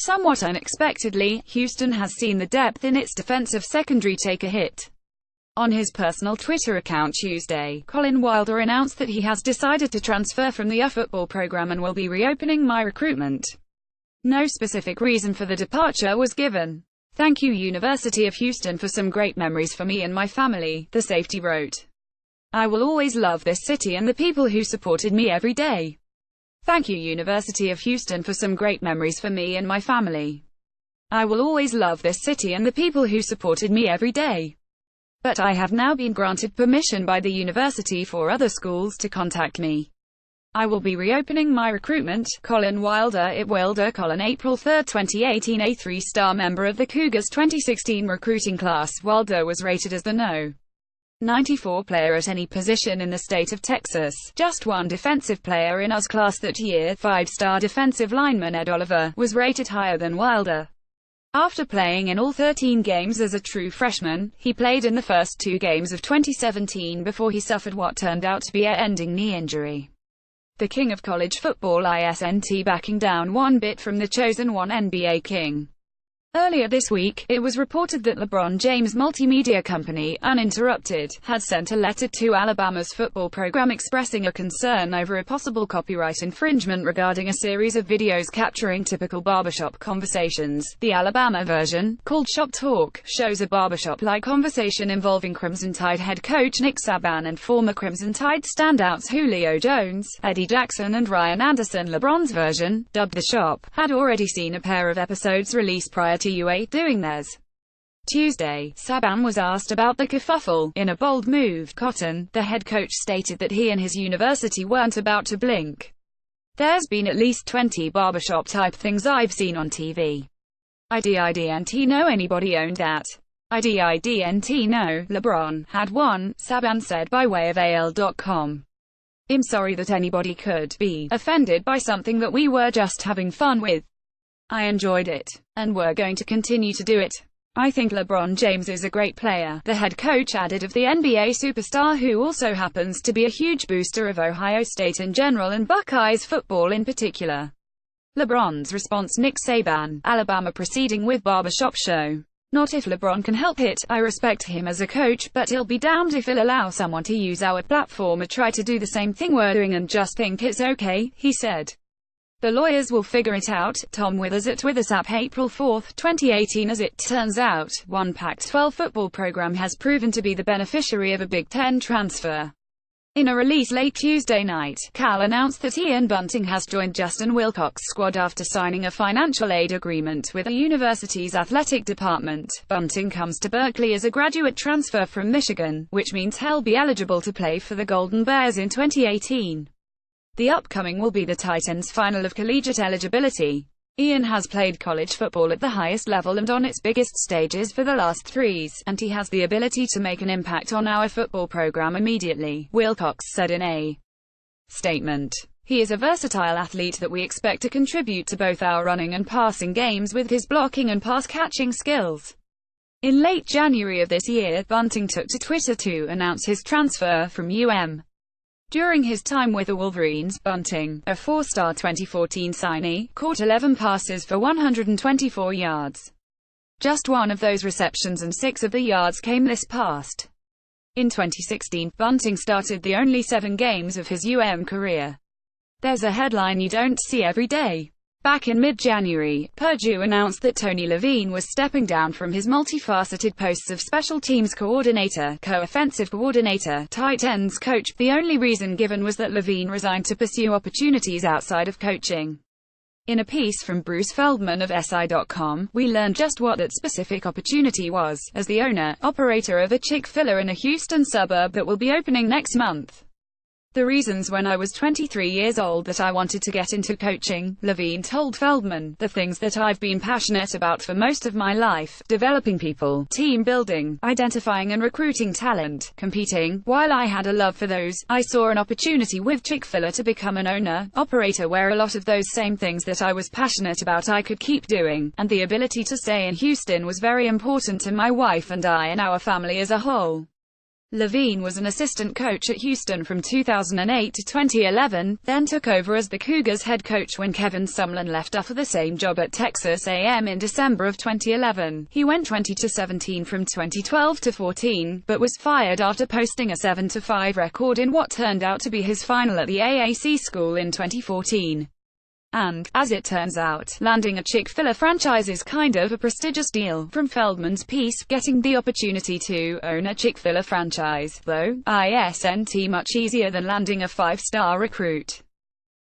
Somewhat unexpectedly, Houston has seen the depth in its defensive secondary take a hit. On his personal Twitter account Tuesday, Collin Wilder announced that he has decided to transfer from the football program and will be reopening my recruitment. No specific reason for the departure was given. "Thank you University of Houston for some great memories for me and my family," the safety wrote. "I will always love this city and the people who supported me every day. Thank you University of Houston for some great memories for me and my family. I will always love this city and the people who supported me every day. But I have now been granted permission by the university for other schools to contact me. I will be reopening my recruitment." Collin Wilder, Collin April 3, 2018. A three-star member of the Cougars' 2016 recruiting class, Wilder was rated as the No. 94 player at any position in the state of Texas. Just one defensive player in his class that year, five-star defensive lineman Ed Oliver, was rated higher than Wilder. After playing in all 13 games as a true freshman, he played in the first 2 games of 2017 before he suffered what turned out to be an ending knee injury. The king of college football isn't backing down one bit from the chosen one NBA king. Earlier this week, it was reported that LeBron James' multimedia company, Uninterrupted, had sent a letter to Alabama's football program expressing a concern over a possible copyright infringement regarding a series of videos capturing typical barbershop conversations. The Alabama version, called Shop Talk, shows a barbershop-like conversation involving Crimson Tide head coach Nick Saban and former Crimson Tide standouts Julio Jones, Eddie Jackson and Ryan Anderson. LeBron's version, dubbed The Shop, had already seen a pair of episodes released prior to UA doing theirs. Tuesday, Saban was asked about the kerfuffle. In a bold move, Cotton, the head coach, stated that he and his university weren't about to blink. "There's been at least 20 barbershop-type things I've seen on TV. I didn't know anybody owned that. I didn't know LeBron had one," Saban said by way of AL.com. "I'm sorry that anybody could be offended by something that we were just having fun with. I enjoyed it, and we're going to continue to do it. I think LeBron James is a great player," the head coach added of the NBA superstar, who also happens to be a huge booster of Ohio State in general and Buckeyes football in particular. LeBron's response. Nick Saban, Alabama, proceeding with barbershop show. "Not if LeBron can help it. I respect him as a coach, but he'll be damned if he'll allow someone to use our platform or try to do the same thing we're doing and just think it's okay," he said. "The lawyers will figure it out." Tom Withers at WithersApp, April 4, 2018. As it turns out, one Pac-12 football program has proven to be the beneficiary of a Big Ten transfer. In a release late Tuesday night, Cal announced that Ian Bunting has joined Justin Wilcox's squad after signing a financial aid agreement with the university's athletic department. Bunting comes to Berkeley as a graduate transfer from Michigan, which means he'll be eligible to play for the Golden Bears in 2018. The upcoming will be the Titans' final of collegiate eligibility. Ian has played college football at the highest level and on its biggest stages for the last 3 and he has the ability to make an impact on our football program immediately, Wilcox said in a statement. "He is a versatile athlete that we expect to contribute to both our running and passing games with his blocking and pass-catching skills." In late January of this year, Bunting took to Twitter to announce his transfer from UM. During his time with the Wolverines, Bunting, a 4-star 2014 signee, caught 11 passes for 124 yards. Just one of those receptions and 6 of the yards came this past. In 2016, Bunting started the only 7 games of his UM career. There's a headline you don't see every day. Back in mid-January, Purdue announced that Tony Levine was stepping down from his multifaceted posts of special teams coordinator, co-offensive coordinator, tight ends coach. The only reason given was that Levine resigned to pursue opportunities outside of coaching. In a piece from Bruce Feldman of SI.com, we learned just what that specific opportunity was, as the owner-operator of a Chick-fil-A in a Houston suburb that will be opening next month. "The reasons when I was 23 years old that I wanted to get into coaching," Levine told Feldman, "the things that I've been passionate about for most of my life, developing people, team building, identifying and recruiting talent, competing, while I had a love for those, I saw an opportunity with Chick-fil-A to become an owner-operator where a lot of those same things that I was passionate about I could keep doing, and the ability to stay in Houston was very important to my wife and I and our family as a whole." Levine was an assistant coach at Houston from 2008 to 2011, then took over as the Cougars head coach when Kevin Sumlin left for the same job at Texas A&M in December of 2011. He went 20-17 from 2012 to 14, but was fired after posting a 7-5 record in what turned out to be his final at the AAC school in 2014. And, as it turns out, landing a Chick-fil-A franchise is kind of a prestigious deal. From Feldman's piece, getting the opportunity to own a Chick-fil-A franchise, though, isn't much easier than landing a 5-star recruit.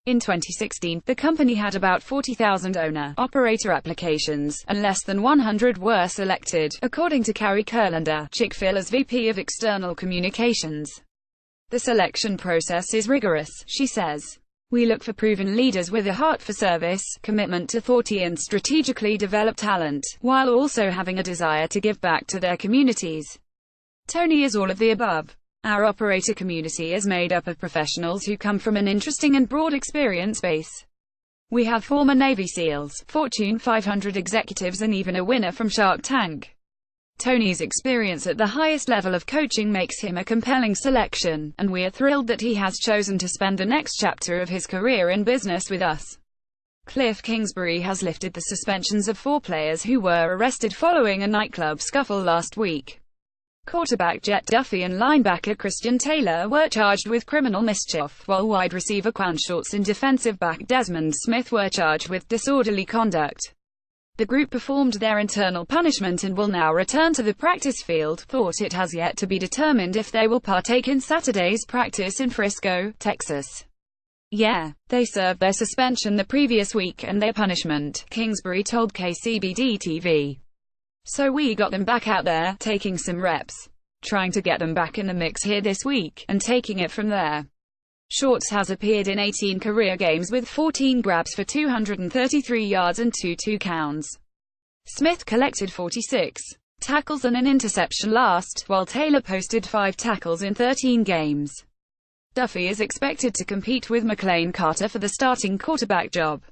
In 2016, the company had about 40,000 owner-operator applications, and less than 100 were selected, according to Carrie Kurlander, Chick-fil-A's VP of External Communications. The selection process is rigorous, she says. We look for proven leaders with a heart for service, commitment to thoughtfully and strategically develop talent, while also having a desire to give back to their communities. Tony is all of the above. Our operator community is made up of professionals who come from an interesting and broad experience base. We have former Navy SEALs, Fortune 500 executives and even a winner from Shark Tank. Tony's experience at the highest level of coaching makes him a compelling selection, and we're thrilled that he has chosen to spend the next chapter of his career in business with us. Cliff Kingsbury has lifted the suspensions of 4 players who were arrested following a nightclub scuffle last week. Quarterback Jet Duffy and linebacker Christian Taylor were charged with criminal mischief, while wide receiver Quan Shorts and defensive back Desmond Smith were charged with disorderly conduct. The group performed their internal punishment and will now return to the practice field. Thought it has yet to be determined if they will partake in Saturday's practice in Frisco, Texas. Yeah, they served their suspension the previous week and their punishment, Kingsbury told KCBD-TV. So we got them back out there, taking some reps. Trying to get them back in the mix here this week, and taking it from there. Shorts has appeared in 18 career games with 14 grabs for 233 yards and 2 touchdowns. Smith collected 46 tackles and an interception last, while Taylor posted 5 tackles in 13 games. Duffy is expected to compete with McLean Carter for the starting quarterback job.